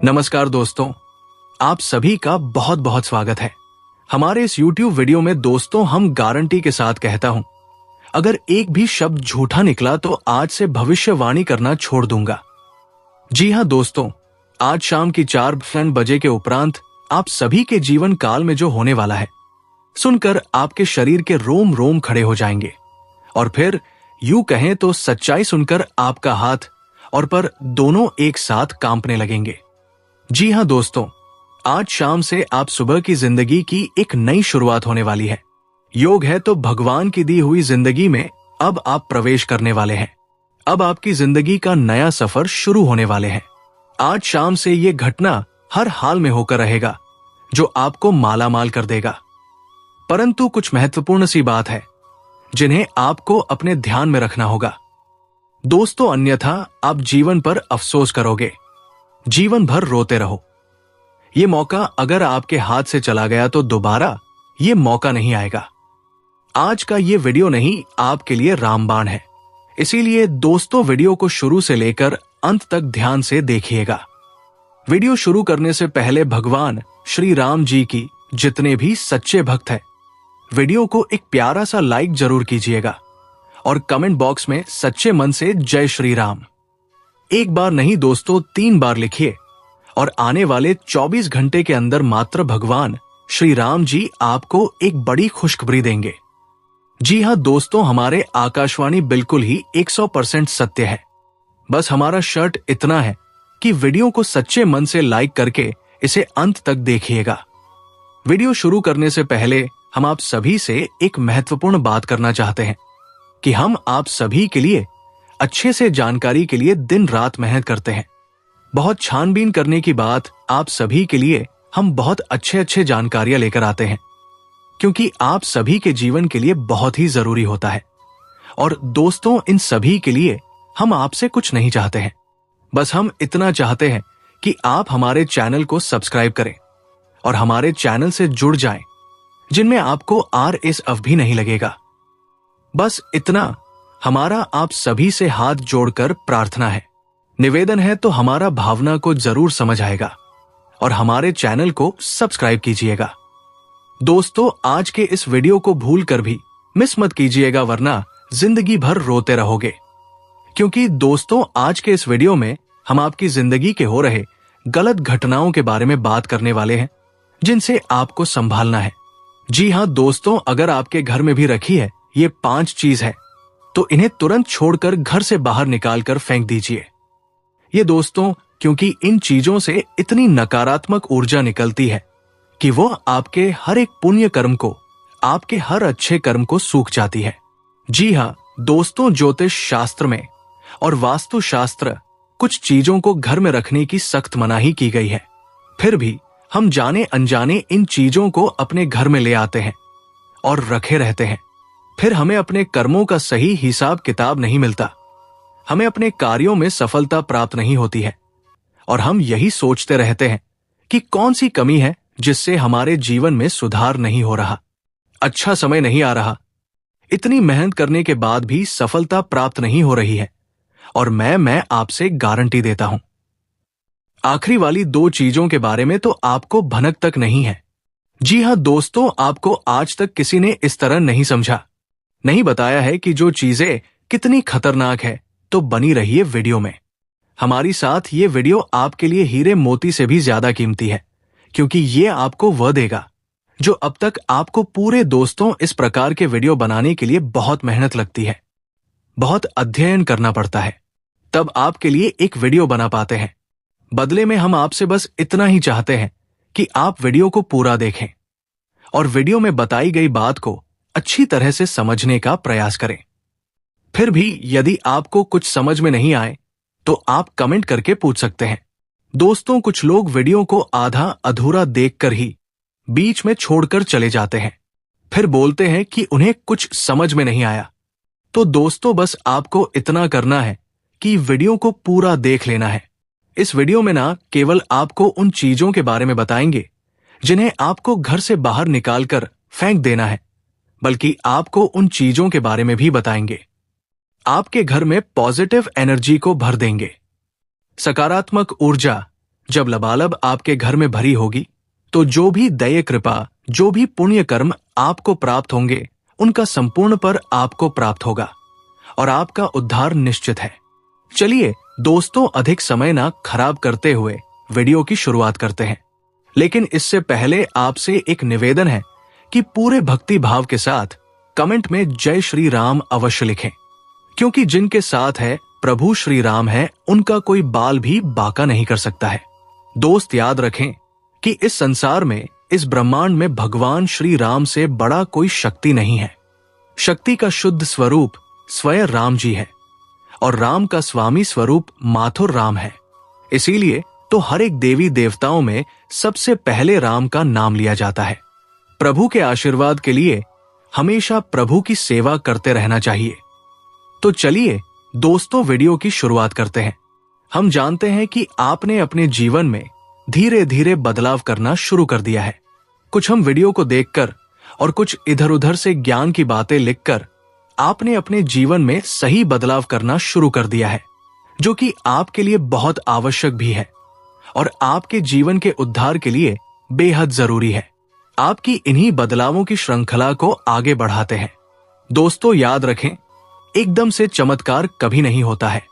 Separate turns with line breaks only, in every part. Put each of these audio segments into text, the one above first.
नमस्कार दोस्तों, आप सभी का बहुत बहुत स्वागत है। हमारे इस YouTube वीडियो में दोस्तों हम गारंटी के साथ कहता हूं, अगर एक भी शब्द झूठा निकला तो आज से भविष्यवाणी करना छोड़ दूंगा। जी हां दोस्तों, आज शाम की 4 बजे के उपरांत आप सभी के जीवन काल में जो होने वाला है, सुनकर आपके शरीर के रोम रोम खड़े हो जाएंगे और फिर यूं कहें तो सच्चाई सुनकर आपका हाथ और पैर दोनों एक साथ कांपने लगेंगे। जी हां दोस्तों, आज शाम से आप सुबह की जिंदगी की एक नई शुरुआत होने वाली है। योग है तो भगवान की दी हुई जिंदगी में अब आप प्रवेश करने वाले हैं। अब आपकी जिंदगी का नया सफर शुरू होने वाले हैं। आज शाम से ये घटना हर हाल में होकर रहेगा जो आपको मालामाल कर देगा। परंतु कुछ महत्वपूर्ण सी बात है जिन्हें आपको अपने ध्यान में रखना होगा दोस्तों, अन्यथा आप जीवन पर अफसोस करोगे, जीवन भर रोते रहो। ये मौका अगर आपके हाथ से चला गया तो दोबारा ये मौका नहीं आएगा। आज का ये वीडियो नहीं आपके लिए रामबाण है, इसीलिए दोस्तों वीडियो को शुरू से लेकर अंत तक ध्यान से देखिएगा। वीडियो शुरू करने से पहले भगवान श्री राम जी की जितने भी सच्चे भक्त हैं, वीडियो को एक प्यारा सा लाइक जरूर कीजिएगा और कमेंट बॉक्स में सच्चे मन से जय श्री राम एक बार नहीं दोस्तों 3 बार लिखिए और आने वाले 24 घंटे के अंदर मात्र भगवान श्री राम जी आपको एक बड़ी खुशखबरी देंगे। जी हां दोस्तों, हमारे आकाशवाणी बिल्कुल ही 100% सत्य है। बस हमारा शर्त इतना है कि वीडियो को सच्चे मन से लाइक करके इसे अंत तक देखिएगा। वीडियो शुरू करने से पहले हम आप सभी से एक महत्वपूर्ण बात करना चाहते हैं कि हम आप सभी के लिए अच्छे से जानकारी के लिए दिन रात मेहनत करते हैं। बहुत छानबीन करने की बात आप सभी के लिए हम बहुत अच्छे जानकारियां लेकर आते हैं, क्योंकि आप सभी के जीवन के लिए बहुत ही जरूरी होता है। और दोस्तों, इन सभी के लिए हम आपसे कुछ नहीं चाहते हैं, बस हम इतना चाहते हैं कि आप हमारे चैनल को सब्सक्राइब करें और हमारे चैनल से जुड़ जाएं, जिनमें आपको RSF भी नहीं लगेगा। बस इतना हमारा आप सभी से हाथ जोड़कर प्रार्थना है, निवेदन है, तो हमारा भावना को जरूर समझ आएगा और हमारे चैनल को सब्सक्राइब कीजिएगा। दोस्तों, आज के इस वीडियो को भूल कर भी मिस मत कीजिएगा, वरना जिंदगी भर रोते रहोगे। क्योंकि दोस्तों, आज के इस वीडियो में हम आपकी जिंदगी के हो रहे गलत घटनाओं के बारे में बात करने वाले हैं, जिनसे आपको संभालना है। जी हां दोस्तों, अगर आपके घर में भी रखी है ये 5 चीज है तो इन्हें तुरंत छोड़कर घर से बाहर निकालकर फेंक दीजिए। ये दोस्तों, क्योंकि इन चीजों से इतनी नकारात्मक ऊर्जा निकलती है कि वो आपके हर एक पुण्य कर्म को, आपके हर अच्छे कर्म को सूख जाती है। जी हां दोस्तों, ज्योतिष शास्त्र में और वास्तु शास्त्र कुछ चीजों को घर में रखने की सख्त मनाही की गई है। फिर भी हम जाने अनजाने इन चीजों को अपने घर में ले आते हैं और रखे रहते हैं। फिर हमें अपने कर्मों का सही हिसाब किताब नहीं मिलता, हमें अपने कार्यों में सफलता प्राप्त नहीं होती है और हम यही सोचते रहते हैं कि कौन सी कमी है जिससे हमारे जीवन में सुधार नहीं हो रहा, अच्छा समय नहीं आ रहा, इतनी मेहनत करने के बाद भी सफलता प्राप्त नहीं हो रही है। और मैं आपसे गारंटी देता हूं, आखिरी वाली 2 चीजों के बारे में तो आपको भनक तक नहीं है। जी हां दोस्तों, आपको आज तक किसी ने इस तरह नहीं समझा, नहीं बताया है कि जो चीजें कितनी खतरनाक है। तो बनी रहिए वीडियो में हमारी साथ। ये वीडियो आपके लिए हीरे मोती से भी ज्यादा कीमती है, क्योंकि ये आपको वह देगा जो अब तक आपको पूरे दोस्तों इस प्रकार के वीडियो बनाने के लिए बहुत मेहनत लगती है, बहुत अध्ययन करना पड़ता है, तब आपके लिए एक वीडियो बना पाते हैं। बदले में हम आपसे बस इतना ही चाहते हैं कि आप वीडियो को पूरा देखें और वीडियो में बताई गई बात को अच्छी तरह से समझने का प्रयास करें। फिर भी यदि आपको कुछ समझ में नहीं आए तो आप कमेंट करके पूछ सकते हैं। दोस्तों, कुछ लोग वीडियो को आधा अधूरा देखकर ही बीच में छोड़कर चले जाते हैं, फिर बोलते हैं कि उन्हें कुछ समझ में नहीं आया। तो दोस्तों, बस आपको इतना करना है कि वीडियो को पूरा देख लेना है। इस वीडियो में ना केवल आपको उन चीजों के बारे में बताएंगे जिन्हें आपको घर से बाहर निकालकर फेंक देना है, बल्कि आपको उन चीजों के बारे में भी बताएंगे आपके घर में पॉजिटिव एनर्जी को भर देंगे, सकारात्मक ऊर्जा जब लबालब आपके घर में भरी होगी तो जो भी दया कृपा, जो भी पुण्य कर्म आपको प्राप्त होंगे उनका संपूर्ण पर आपको प्राप्त होगा और आपका उद्धार निश्चित है। चलिए दोस्तों, अधिक समय ना खराब करते हुए वीडियो की शुरुआत करते हैं। लेकिन इससे पहले आपसे एक निवेदन है कि पूरे भक्ति भाव के साथ कमेंट में जय श्री राम अवश्य लिखें, क्योंकि जिनके साथ है प्रभु श्री राम है उनका कोई बाल भी बाका नहीं कर सकता है। दोस्त याद रखें कि इस संसार में, इस ब्रह्मांड में भगवान श्री राम से बड़ा कोई शक्ति नहीं है। शक्ति का शुद्ध स्वरूप स्वयं राम जी है और राम का स्वामी स्वरूप माथुर राम है। इसीलिए तो हर एक देवी देवताओं में सबसे पहले राम का नाम लिया जाता है। प्रभु के आशीर्वाद के लिए हमेशा प्रभु की सेवा करते रहना चाहिए। तो चलिए दोस्तों, वीडियो की शुरुआत करते हैं। हम जानते हैं कि आपने अपने जीवन में धीरे धीरे बदलाव करना शुरू कर दिया है। कुछ हम वीडियो को देखकर और कुछ इधर उधर से ज्ञान की बातें लिखकर आपने अपने जीवन में सही बदलाव करना शुरू कर दिया है, जो कि आपके लिए बहुत आवश्यक भी है और आपके जीवन के उद्धार के लिए बेहद जरूरी है। आपकी इन्हीं बदलावों की श्रृंखला को आगे बढ़ाते हैं। दोस्तों याद रखें, एकदम से चमत्कार कभी नहीं होता है।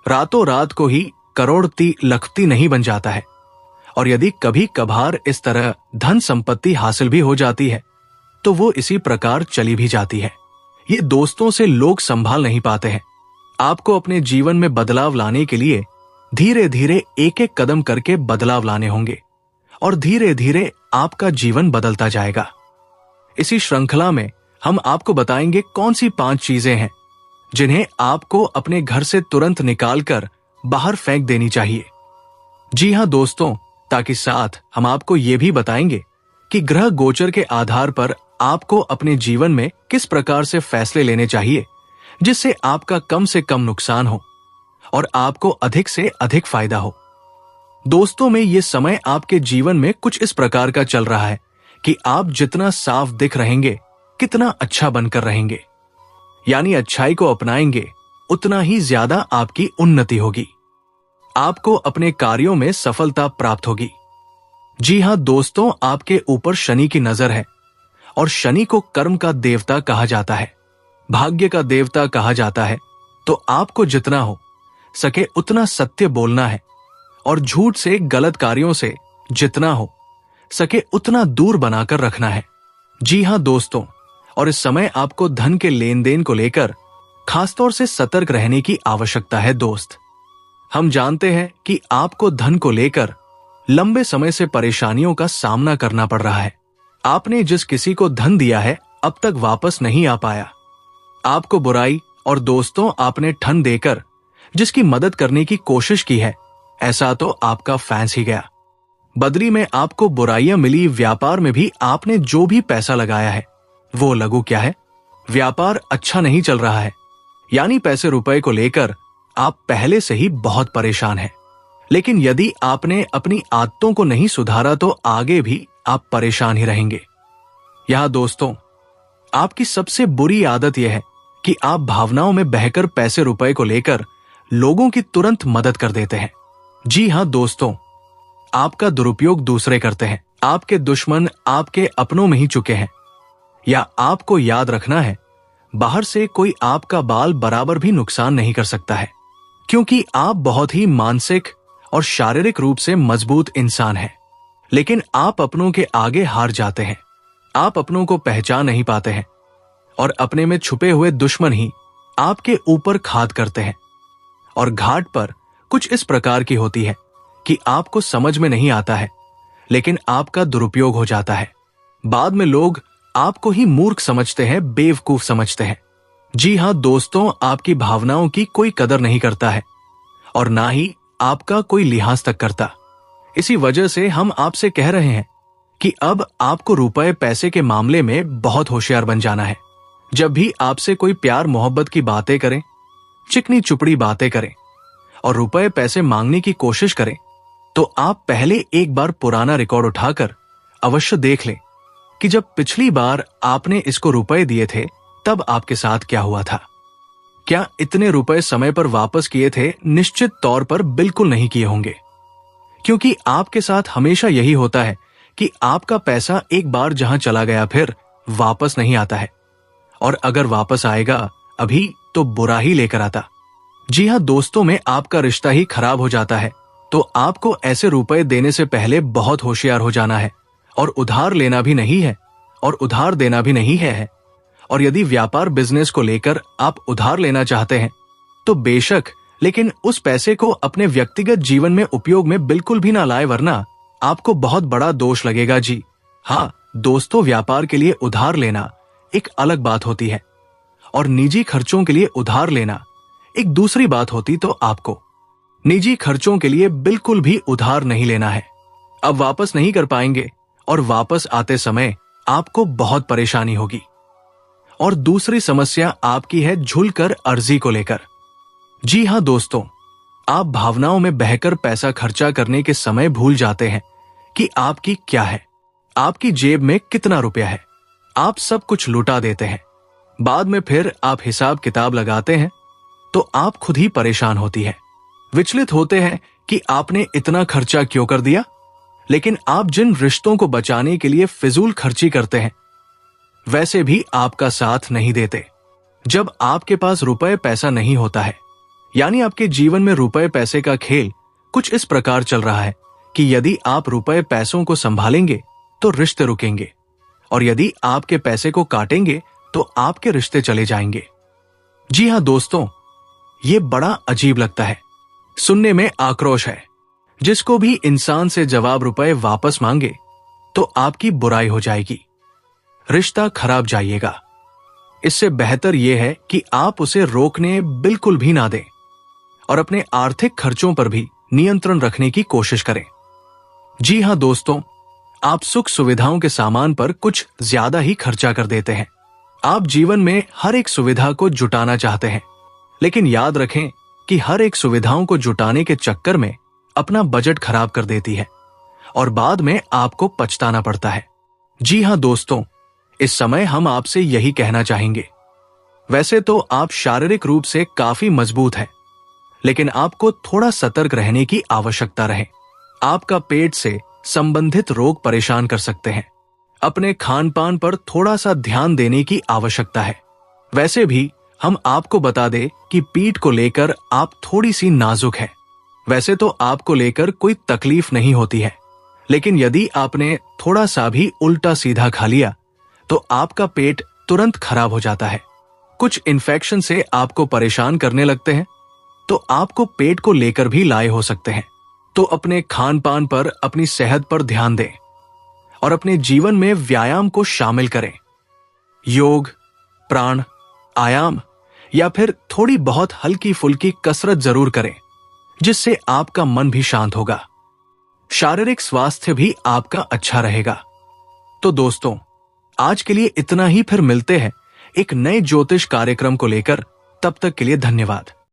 रातों रात को ही करोड़पति लखपति नहीं बन जाता है। और यदि कभी कभार इस तरह धन संपत्ति हासिल भी हो जाती है तो वो इसी प्रकार चली भी जाती है। ये दोस्तों से लोग संभाल नहीं पाते हैं। आपको अपने जीवन में बदलाव लाने के लिए धीरे धीरे एक एक कदम करके बदलाव लाने होंगे और धीरे धीरे आपका जीवन बदलता जाएगा। इसी श्रृंखला में हम आपको बताएंगे कौन सी 5 चीजें हैं जिन्हें आपको अपने घर से तुरंत निकालकर बाहर फेंक देनी चाहिए। जी हां दोस्तों, ताकि साथ हम आपको ये भी बताएंगे कि ग्रह गोचर के आधार पर आपको अपने जीवन में किस प्रकार से फैसले लेने चाहिए जिससे आपका कम से कम नुकसान हो और आपको अधिक से अधिक फायदा हो। दोस्तों में ये समय आपके जीवन में कुछ इस प्रकार का चल रहा है कि आप जितना साफ दिख रहेंगे कितना अच्छा बनकर रहेंगे, यानी अच्छाई को अपनाएंगे उतना ही ज्यादा आपकी उन्नति होगी। आपको अपने कार्यों में सफलता प्राप्त होगी। जी हां दोस्तों, आपके ऊपर शनि की नजर है और शनि को कर्म का देवता कहा जाता है, भाग्य का देवता कहा जाता है। तो आपको जितना हो सके उतना सत्य बोलना है और झूठ से, गलत कार्यों से जितना हो सके उतना दूर बनाकर रखना है। जी हां दोस्तों, और इस समय आपको धन के लेन देन को लेकर खासतौर से सतर्क रहने की आवश्यकता है। दोस्त, हम जानते हैं कि आपको धन को लेकर लंबे समय से परेशानियों का सामना करना पड़ रहा है। आपने जिस किसी को धन दिया है अब तक वापस नहीं आ पाया। आपको बुराई और दोस्तों आपने ठन देकर जिसकी मदद करने की कोशिश की है, ऐसा तो आपका फैंस ही गया। बदली में आपको बुराइयां मिली। व्यापार में भी आपने जो भी पैसा लगाया है वो लगू क्या है, व्यापार अच्छा नहीं चल रहा है। यानी पैसे रुपए को लेकर आप पहले से ही बहुत परेशान हैं। लेकिन यदि आपने अपनी आदतों को नहीं सुधारा तो आगे भी आप परेशान ही रहेंगे। यहां दोस्तों, आपकी सबसे बुरी आदत यह है कि आप भावनाओं में बहकर पैसे रुपए को लेकर लोगों की तुरंत मदद कर देते हैं। जी हां दोस्तों, आपका दुरुपयोग दूसरे करते हैं। आपके दुश्मन आपके अपनों में ही चुके हैं। या आपको याद रखना है, बाहर से कोई आपका बाल बराबर भी नुकसान नहीं कर सकता है, क्योंकि आप बहुत ही मानसिक और शारीरिक रूप से मजबूत इंसान हैं। लेकिन आप अपनों के आगे हार जाते हैं। आप अपनों को पहचान नहीं पाते हैं और अपने में छुपे हुए दुश्मन ही आपके ऊपर घात करते हैं। और घाट पर कुछ इस प्रकार की होती है कि आपको समझ में नहीं आता है, लेकिन आपका दुरुपयोग हो जाता है। बाद में लोग आपको ही मूर्ख समझते हैं, बेवकूफ समझते हैं। जी हां दोस्तों, आपकी भावनाओं की कोई कदर नहीं करता है और ना ही आपका कोई लिहाज तक करता। इसी वजह से हम आपसे कह रहे हैं कि अब आपको रुपए पैसे के मामले में बहुत होशियार बन जाना है। जब भी आपसे कोई प्यार मोहब्बत की बातें करें, चिकनी चुपड़ी बातें करें और रुपए पैसे मांगने की कोशिश करें, तो आप पहले एक बार पुराना रिकॉर्ड उठाकर अवश्य देख लें कि जब पिछली बार आपने इसको रुपए दिए थे तब आपके साथ क्या हुआ था। क्या इतने रुपए समय पर वापस किए थे? निश्चित तौर पर बिल्कुल नहीं किए होंगे, क्योंकि आपके साथ हमेशा यही होता है कि आपका पैसा एक बार जहां चला गया फिर वापस नहीं आता है, और अगर वापस आएगा अभी तो बुरा ही लेकर आता। जी हाँ दोस्तों, में आपका रिश्ता ही खराब हो जाता है तो आपको ऐसे रुपए देने से पहले बहुत होशियार हो जाना है, और उधार लेना भी नहीं है और उधार देना भी नहीं है। और यदि व्यापार बिजनेस को लेकर आप उधार लेना चाहते हैं तो बेशक, लेकिन उस पैसे को अपने व्यक्तिगत जीवन में उपयोग में बिल्कुल भी ना लाए, वरना आपको बहुत बड़ा दोष लगेगा जी। हाँ दोस्तों, व्यापार के लिए उधार लेना एक अलग बात होती है और निजी खर्चों के लिए उधार लेना एक दूसरी बात होती। तो आपको निजी खर्चों के लिए बिल्कुल भी उधार नहीं लेना है। अब वापस नहीं कर पाएंगे और वापस आते समय आपको बहुत परेशानी होगी। और दूसरी समस्या आपकी है झुलकर अर्जी को लेकर। जी हां दोस्तों, आप भावनाओं में बहकर पैसा खर्चा करने के समय भूल जाते हैं कि आपकी क्या है, आपकी जेब में कितना रुपया है। आप सब कुछ लुटा देते हैं। बाद में फिर आप हिसाब किताब लगाते हैं तो आप खुद ही परेशान होती है, विचलित होते हैं कि आपने इतना खर्चा क्यों कर दिया। लेकिन आप जिन रिश्तों को बचाने के लिए फिजूल खर्ची करते हैं वैसे भी आपका साथ नहीं देते। जब आपके पास रुपए पैसा नहीं होता है, यानी आपके जीवन में रुपए पैसे का खेल कुछ इस प्रकार चल रहा है कि यदि आप रुपए पैसों को संभालेंगे तो रिश्ते रुकेंगे, और यदि आपके पैसे को काटेंगे तो आपके रिश्ते चले जाएंगे। जी हां दोस्तों, ये बड़ा अजीब लगता है, सुनने में आक्रोश है। जिसको भी इंसान से जवाब रुपए वापस मांगे तो आपकी बुराई हो जाएगी, रिश्ता खराब जाइएगा। इससे बेहतर यह है कि आप उसे रोकने बिल्कुल भी ना दें और अपने आर्थिक खर्चों पर भी नियंत्रण रखने की कोशिश करें। जी हां दोस्तों, आप सुख सुविधाओं के सामान पर कुछ ज्यादा ही खर्चा कर देते हैं। आप जीवन में हर एक सुविधा को जुटाना चाहते हैं, लेकिन याद रखें कि हर एक सुविधाओं को जुटाने के चक्कर में अपना बजट खराब कर देती है और बाद में आपको पछताना पड़ता है। जी हां दोस्तों, इस समय हम आपसे यही कहना चाहेंगे। वैसे तो आप शारीरिक रूप से काफी मजबूत हैं, लेकिन आपको थोड़ा सतर्क रहने की आवश्यकता रहे। आपका पेट से संबंधित रोग परेशान कर सकते हैं। अपने खान पान पर थोड़ा सा ध्यान देने की आवश्यकता है। वैसे भी हम आपको बता दें कि पीठ को लेकर आप थोड़ी सी नाजुक हैं। वैसे तो आपको लेकर कोई तकलीफ नहीं होती है, लेकिन यदि आपने थोड़ा सा भी उल्टा सीधा खा लिया तो आपका पेट तुरंत खराब हो जाता है। कुछ इन्फेक्शन से आपको परेशान करने लगते हैं तो आपको पेट को लेकर भी लाए हो सकते हैं। तो अपने खान पान पर, अपनी सेहत पर ध्यान दें और अपने जीवन में व्यायाम को शामिल करें। योग, प्राण, आयाम या फिर थोड़ी बहुत हल्की फुल्की कसरत जरूर करें, जिससे आपका मन भी शांत होगा। शारीरिक स्वास्थ्य भी आपका अच्छा रहेगा। तो दोस्तों, आज के लिए इतना ही। फिर मिलते हैं एक नए ज्योतिष कार्यक्रम को लेकर। तब तक के लिए धन्यवाद।